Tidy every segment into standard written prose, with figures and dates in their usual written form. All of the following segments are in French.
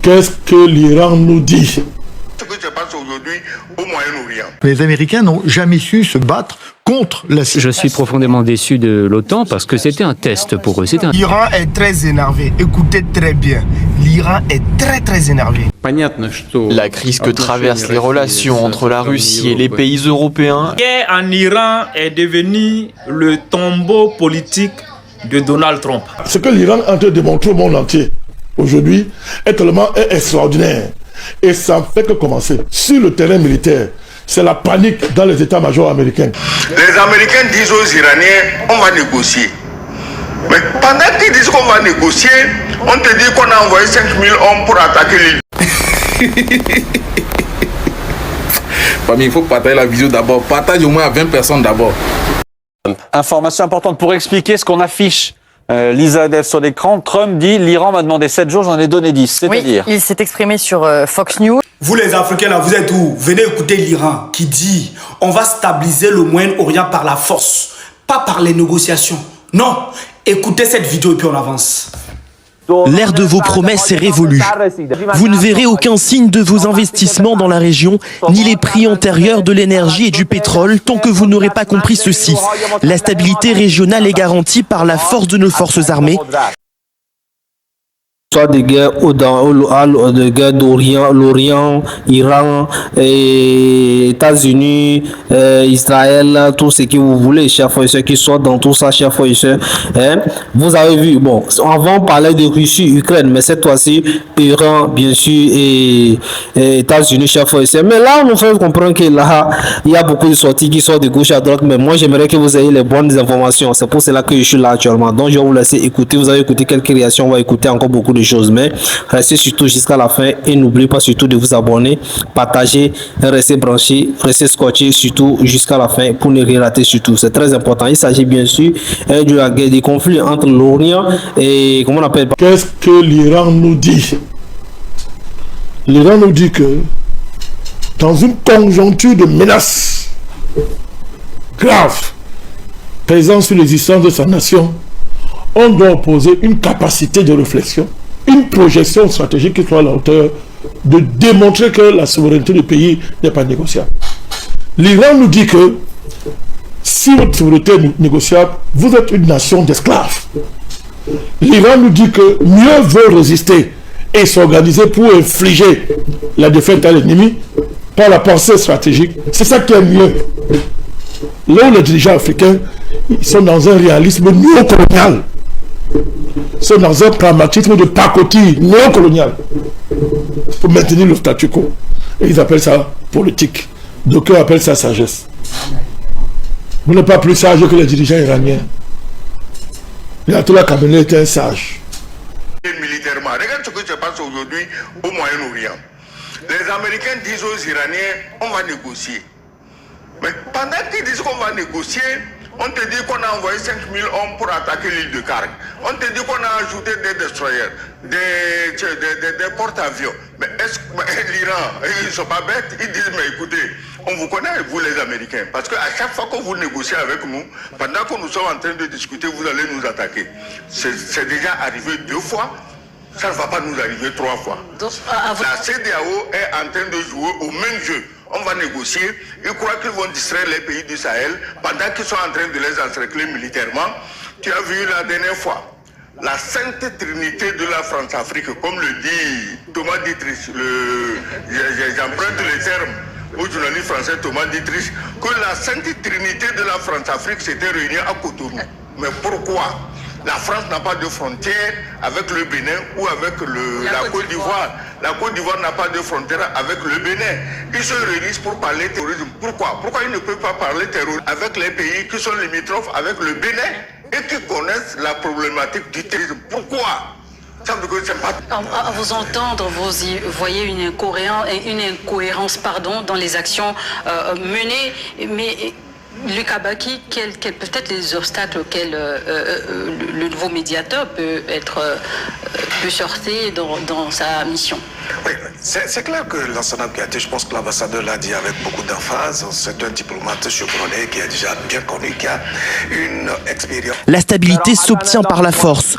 Qu'est-ce que l'Iran nous dit? Ce que se passe aujourd'hui au Moyen-Orient. Les Américains n'ont jamais su se battre contre la Syrie. Je suis profondément déçu de l'OTAN parce que c'était un test pour eux. L'Iran est très énervé. Écoutez très bien. L'Iran est très énervé. La crise que traversent les relations entre la Russie et les pays européens. La guerre en Iran est devenue le tombeau politique de Donald Trump. Ce que l'Iran est en train de démontrer au monde entier aujourd'hui est tellement extraordinaire. Et ça ne fait que commencer. Sur le terrain militaire, c'est la panique dans les états-majors américains. Les Américains disent aux Iraniens, on va négocier. Mais pendant qu'ils disent qu'on va négocier, on te dit qu'on a envoyé 5000 hommes pour attaquer l'île. Mais il faut partager la vidéo d'abord. Partage au moins à 20 personnes d'abord. Information importante pour expliquer ce qu'on affiche. Lisa Dev sur l'écran, Trump dit l'Iran m'a demandé 7 jours, j'en ai donné 10. C'est-à-dire il s'est exprimé sur Fox News. Vous les Africains là, vous êtes où? Venez écouter l'Iran qui dit on va stabiliser le Moyen-Orient par la force, pas par les négociations. Non, écoutez cette vidéo et puis on avance. L'ère de vos promesses est révolue. Vous ne verrez aucun signe de vos investissements dans la région, ni les prix antérieurs de l'énergie et du pétrole, tant que vous n'aurez pas compris ceci. La stabilité régionale est garantie par la force de nos forces armées. Soit des guerres des guerres d'Orient, l'Orient, Iran, États-Unis, Israël, tout ce que vous voulez, chers frères et sœurs, qui soit dans tout ça, chers frères et sœurs. Vous avez vu, bon, avant on parlait de Russie, Ukraine, mais cette fois-ci, Iran, bien sûr, et États-Unis, chers frères et sœurs. Mais là, on nous fait comprendre que là, il y a beaucoup de sorties qui sortent de gauche à droite, mais moi, j'aimerais que vous ayez les bonnes informations. C'est pour cela que je suis là actuellement. Donc, je vais vous laisser écouter. Vous avez écouté quelques réactions, on va écouter encore beaucoup de choses, mais restez surtout jusqu'à la fin et n'oubliez pas surtout de vous abonner, partager, restez branchés, restez scotchés surtout jusqu'à la fin pour ne rien rater surtout. C'est très important. Il s'agit bien sûr de la guerre, des conflits entre l'Orient et comment on appelle. Qu'est-ce que l'Iran nous dit? L'Iran nous dit que dans une conjoncture de menaces graves pesant sur l'existence de sa nation, on doit opposer une capacité de réflexion, une projection stratégique qui soit à la hauteur de démontrer que la souveraineté du pays n'est pas négociable. L'Iran nous dit que si votre souveraineté est négociable, vous êtes une nation d'esclaves. L'Iran nous dit que mieux vaut résister et s'organiser pour infliger la défaite à l'ennemi par la pensée stratégique. C'est ça qui est mieux. Là où les dirigeants africains, ils sont dans un réalisme néocolonial. Ils sont dans un pragmatisme de pacotille néocolonial pour maintenir le statu quo. Et ils appellent ça politique. D'aucuns appellent ça sagesse. Vous n'êtes pas plus sage que les dirigeants iraniens. L'Ayatollah Khamenei était un sage. Militairement, regarde ce que se passe aujourd'hui au Moyen-Orient. Les Américains disent aux Iraniens, on va négocier. Mais pendant qu'ils disent qu'on va négocier, on te dit qu'on a envoyé 5000 hommes pour attaquer l'île de Karg. On te dit qu'on a ajouté des destroyers, des porte-avions. Mais est-ce que l'Iran, ils ne sont pas bêtes? Ils disent, mais écoutez, on vous connaît, vous les Américains. Parce qu'à chaque fois que vous négociez avec nous, pendant que nous sommes en train de discuter, vous allez nous attaquer. C'est déjà arrivé 2 fois. Ça ne va pas nous arriver 3 fois. Donc, la CEDEAO est en train de jouer au même jeu. On va négocier. Ils croient qu'ils vont distraire les pays du Sahel pendant qu'ils sont en train de les encercler militairement. Tu as vu la dernière fois la sainte trinité de la France-Afrique, comme le dit Thomas Dietrich, j'emprunte les termes au journaliste français Thomas Dietrich, que la sainte trinité de la France-Afrique s'était réunie à Cotonou. Mais pourquoi? La France n'a pas de frontière avec le Bénin ou avec la Côte d'Ivoire. La Côte d'Ivoire n'a pas de frontière avec le Bénin. Ils se réunissent pour parler terrorisme. Pourquoi? Pourquoi ils ne peuvent pas parler terrorisme avec les pays qui sont limitrophes avec le Bénin et qui connaissent la problématique du terrorisme? Pourquoi? À vous entendre, vous y voyez une incohérence dans les actions menées, mais Luc Abaki, quels peuvent être les obstacles auxquels le nouveau médiateur peut sortir dans sa mission? Oui, C'est clair que Lansana Kouyaté, je pense que l'ambassadeur l'a dit avec beaucoup d'emphase, c'est un diplomate chevronné qui est déjà bien connu, qui a une expérience. La stabilité s'obtient par la force.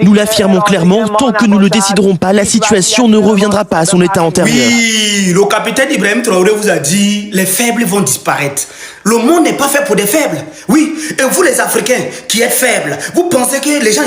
Nous l'affirmons clairement, tant que nous ne le déciderons pas, la situation ne reviendra pas à son état antérieur. Oui, le capitaine Ibrahim Traoré vous a dit, les faibles vont disparaître. Le monde n'est pas fait pour des faibles. Oui, et vous les Africains qui êtes faibles, vous pensez que les gens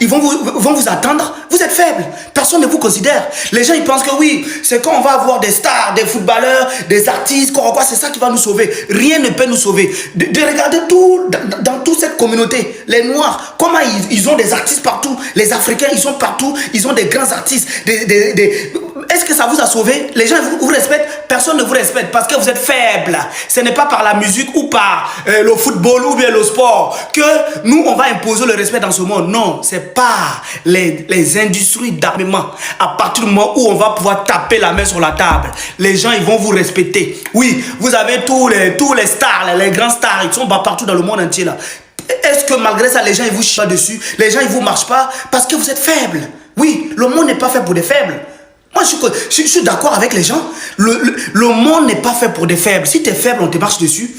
ils vont vous attendre? Vous êtes faibles. Personne ne vous considère. Les gens ils pensent que oui, c'est quand on va avoir des stars, des footballeurs, des artistes, quoi, c'est ça qui va nous sauver. Rien ne peut nous sauver. De regarder tout, dans toute cette communauté, les Noirs, comment ils ont des artistes partout. Les Africains, ils sont partout. Ils ont des grands artistes. Est-ce que ça vous a sauvé? Les gens vous respectent? Personne ne vous respecte parce que vous êtes faibles. Ce n'est pas par la musique ou par le football ou bien le sport que nous, on va imposer le respect dans ce monde. Non, c'est pas les industries d'armement. À partir du moment où on va pouvoir taper la main sur la table, les gens, ils vont vous respecter. Oui, vous avez tous les stars, les grands stars, ils sont partout dans le monde entier là. Est-ce que malgré ça, les gens, ils vous chient dessus? Les gens, ils vous marchent pas parce que vous êtes faibles. Oui, le monde n'est pas fait pour des faibles. Moi, je suis d'accord avec les gens. Le monde n'est pas fait pour des faibles. Si tu es faible, on te marche dessus.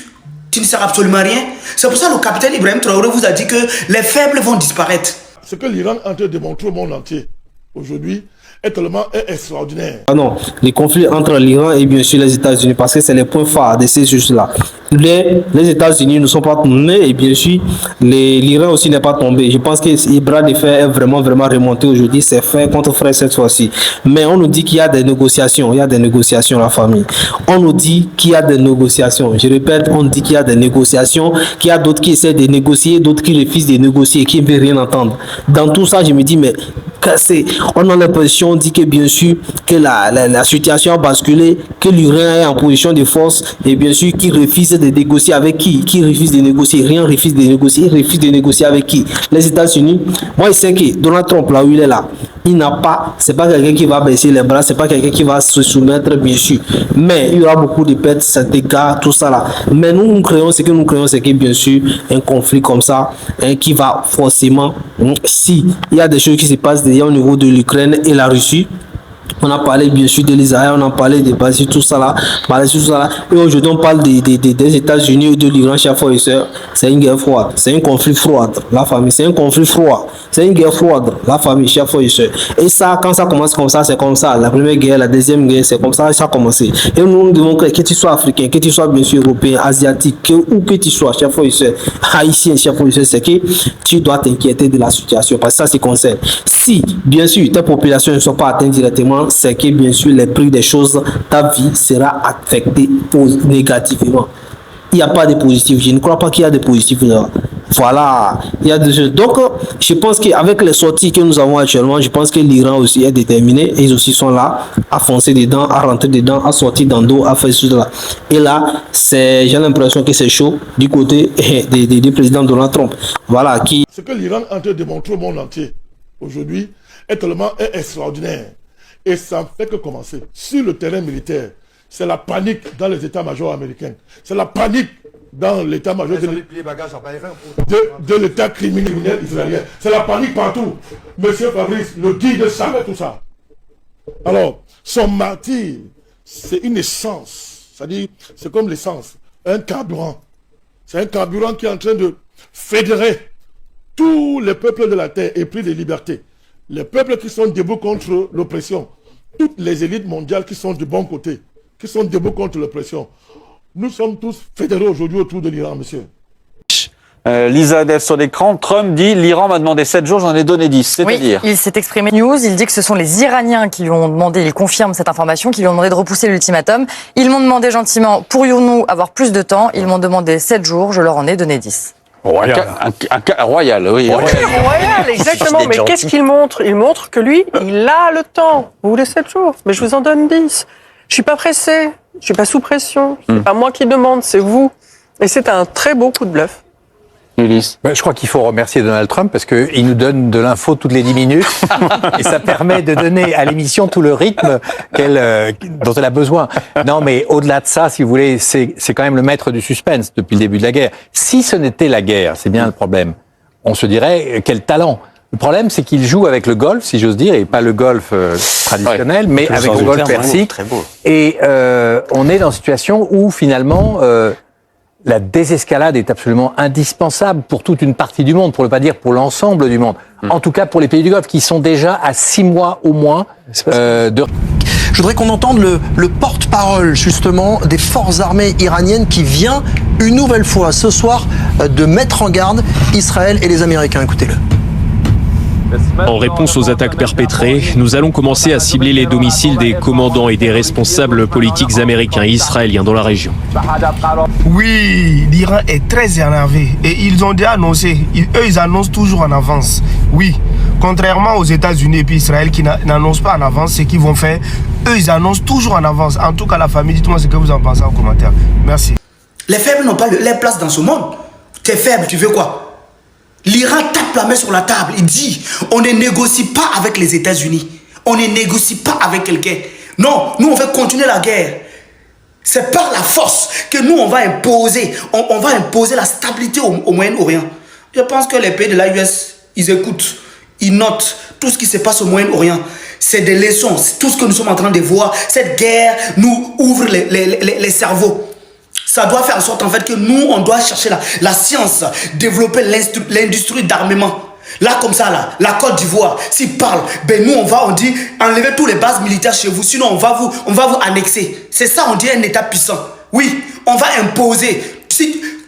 Tu ne sers absolument rien. C'est pour ça que le capitaine Ibrahim Traoré vous a dit que les faibles vont disparaître. Ce que l'Iran est en train de démontrer au monde entier aujourd'hui est tellement extraordinaire. Ah non, les conflits entre l'Iran et bien sûr les États-Unis, parce que c'est les points phares de ces choses-là. Les États-Unis ne sont pas tombés et bien sûr l'Iran aussi n'est pas tombé. Je pense que le bras de fer est vraiment remonté aujourd'hui. C'est frère contre frère cette fois-ci. Mais on nous dit qu'il y a des négociations. Il y a des négociations, la famille. On nous dit qu'il y a des négociations. Je répète, on dit qu'il y a des négociations, qu'il y a d'autres qui essaient de négocier, d'autres qui refusent de négocier, qui ne veulent rien entendre. Dans tout ça, je me dis, mais on a l'impression, on dit que bien sûr que la situation a basculé, que l'Iran est en position de force et bien sûr qu'il refuse de négocier avec qui refuse de négocier, rien refuse de négocier, il refuse de négocier avec qui? Les États-Unis. Moi, je sais que Donald Trump, là où il est là, il n'a pas, c'est pas quelqu'un qui va baisser les bras, c'est pas quelqu'un qui va se soumettre, bien sûr. Mais il y aura beaucoup de pertes, ça dégâts, tout ça là. Mais nous créons, ce que nous créons, c'est que bien sûr, un conflit comme ça, qui va forcément, si il y a des choses qui se passent déjà au niveau de l'Ukraine et la Russie, on a parlé bien sûr de l'Israël, on a parlé de Brésil, tout ça là, et aujourd'hui on parle des États-Unis et de l'Iran, chers frères et sœurs. C'est une guerre froide, c'est un conflit froid, la famille, c'est un conflit froid, c'est une guerre froide, la famille, chers frères et sœurs. Et ça, quand ça commence comme ça, c'est comme ça. La première guerre, la deuxième guerre, c'est comme ça a commencé. Et nous devons que tu sois africain, que tu sois bien sûr européen, asiatique, où que tu sois, chers frères et sœurs, haïtien, chers frères et sœurs, c'est que tu dois t'inquiéter de la situation, parce que ça c'est concerne. Si, bien sûr, tes populations ne sont pas atteintes directement, c'est que bien sûr les prix des choses, ta vie sera affectée négativement. Il n'y a pas de positif. Je ne crois pas qu'il y a de positif là. Voilà, il y a des choses. Donc, je pense qu'avec les sorties que nous avons actuellement, je pense que l'Iran aussi est déterminé. Ils aussi sont là à foncer dedans, à rentrer dedans, à sortir dans l'eau, à faire cela. Et là, j'ai l'impression que c'est chaud du côté du président Donald Trump. Voilà, Ce que l'Iran est en train de démontrer au monde entier aujourd'hui est tellement extraordinaire. Et ça ne fait que commencer. Sur le terrain militaire, c'est la panique dans les états-majors américains. C'est la panique dans l'état-major de l'état criminel israélien. C'est la panique partout. Monsieur Fabrice, le guide savait tout ça. Alors, son martyr, c'est une essence. C'est-à-dire, c'est comme l'essence, un carburant. C'est un carburant qui est en train de fédérer tous les peuples de la terre épris de liberté. Les peuples qui sont debout contre l'oppression, toutes les élites mondiales qui sont du bon côté, qui sont debout contre l'oppression. Nous sommes tous fédérés aujourd'hui autour de l'Iran, monsieur. Lisa Adef sur l'écran, Trump dit l'Iran m'a demandé 7 jours, j'en ai donné 10. C'est-à-dire il s'est exprimé news, il dit que ce sont les Iraniens qui lui ont demandé, il confirme cette information, qui lui ont demandé de repousser l'ultimatum. Ils m'ont demandé gentiment, pourrions-nous avoir plus de temps? Ils m'ont demandé 7 jours, je leur en ai donné 10. Royal, royal, oui. Royal, exactement. Mais qu'est-ce qu'il montre? Il montre que lui, il a le temps. Vous voulez 7 jours? Mais je vous en donne 10. Je suis pas pressé. Je suis pas sous pression. C'est pas moi qui demande, c'est vous. Et c'est un très beau coup de bluff. Ulysse. Je crois qu'il faut remercier Donald Trump parce qu'il nous donne de l'info toutes les 10 minutes et ça permet de donner à l'émission tout le rythme dont elle a besoin. Non, mais au-delà de ça, si vous voulez, c'est quand même le maître du suspense depuis le début de la guerre. Si ce n'était la guerre, c'est bien le problème. On se dirait quel talent. Le problème, c'est qu'il joue avec le golfe, si j'ose dire, et pas le golfe traditionnel, mais avec le golfe persique. Et on est dans une situation où, finalement, la désescalade est absolument indispensable pour toute une partie du monde, pour ne pas dire pour l'ensemble du monde. En tout cas, pour les pays du Golfe, qui sont déjà à 6 mois au moins de... Je voudrais qu'on entende le porte-parole, justement, des forces armées iraniennes qui vient, une nouvelle fois, ce soir, de mettre en garde Israël et les Américains. Écoutez-le. En réponse aux attaques perpétrées, nous allons commencer à cibler les domiciles des commandants et des responsables politiques américains et israéliens dans la région. Oui, l'Iran est très énervé et ils ont déjà annoncé, eux ils annoncent toujours en avance. Oui, contrairement aux États-Unis et puis Israël qui n'annoncent pas en avance ce qu'ils vont faire, eux ils annoncent toujours en avance. En tout cas la famille, dites-moi ce que vous en pensez en commentaire. Merci. Les faibles n'ont pas leur place dans ce monde. Tu es faible, tu veux quoi? L'Iran tape la main sur la table, il dit, on ne négocie pas avec les États-Unis, on ne négocie pas avec quelqu'un. Non, nous on veut continuer la guerre. C'est par la force que nous on va imposer, on va imposer la stabilité au Moyen-Orient. Je pense que les pays de l'US, ils écoutent, ils notent tout ce qui se passe au Moyen-Orient. C'est des leçons, c'est tout ce que nous sommes en train de voir. Cette guerre nous ouvre les cerveaux. Ça doit faire en sorte en fait que nous, on doit chercher la science, développer l'industrie d'armement. Là, comme ça, là, la Côte d'Ivoire, s'ils parlent, ben nous, on dit, enlevez toutes les bases militaires chez vous, sinon on va vous annexer. C'est ça, on dit un État puissant. Oui, on va imposer.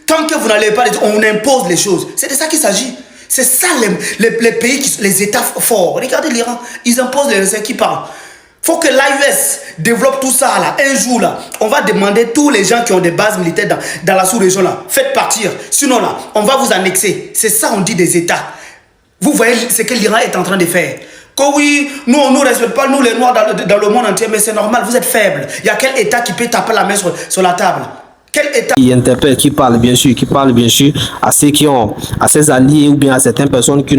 Tant que vous n'allez pas, on impose les choses. C'est de ça qu'il s'agit. C'est ça les pays, les États forts. Regardez l'Iran, ils imposent les recettes qui parlent. Il faut que l'AUS développe tout ça là. Un jour là, on va demander tous les gens qui ont des bases militaires dans la sous-région là, faites partir. Sinon là, on va vous annexer. C'est ça on dit des États. Vous voyez ce que l'Iran est en train de faire. Que oui, nous on ne nous respecte pas, nous les Noirs dans le monde entier, mais c'est normal, vous êtes faibles. Il y a quel État qui peut taper la main sur la table? Quel État qui interpelle, qui parle bien sûr à ceux qui ont, à ses alliés ou bien à certaines personnes qui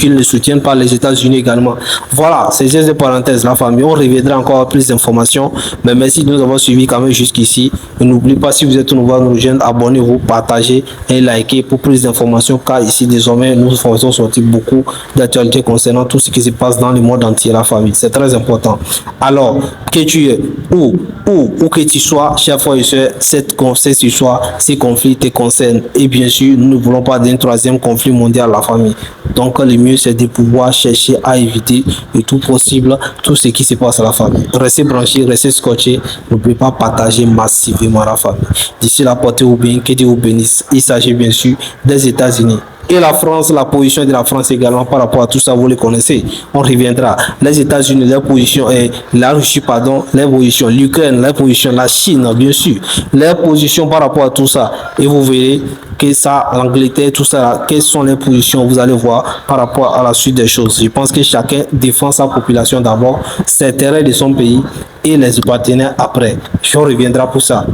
le soutiennent par les États-Unis également. Voilà, c'est juste des parenthèses, la famille. On reviendra encore plus d'informations, mais merci de nous avoir suivis quand même jusqu'ici. N'oubliez pas, si vous êtes nouveau à nous rejoindre, abonnez-vous, partagez et likez pour plus d'informations, car ici désormais nous faisons sortir beaucoup d'actualités concernant tout ce qui se passe dans le monde entier, la famille. C'est très important. Alors, que tu es où que tu sois, chers frères et sœurs, ces conflits te concernent. Et bien sûr, nous ne voulons pas d'un troisième conflit mondial, la famille. Donc, le mieux, c'est de pouvoir chercher à éviter le tout possible tout ce qui se passe à la famille. Restez branchés, restez scotchés. N'oubliez pas partager massivement la famille. D'ici là, portez-vous bien, que Dieu vous bénisse. Il s'agit bien sûr des États-Unis. Et la France, la position de la France également par rapport à tout ça, vous le connaissez. On reviendra. Les États-Unis, leur position, et la Russie, pardon, leur position, l'Ukraine, leur position, la Chine, bien sûr, leur position par rapport à tout ça. Et vous verrez que ça, l'Angleterre, tout ça, quelles sont les positions, vous allez voir par rapport à la suite des choses. Je pense que chacun défend sa population d'abord, ses intérêts de son pays et les partenaires après. Je reviendrai pour ça.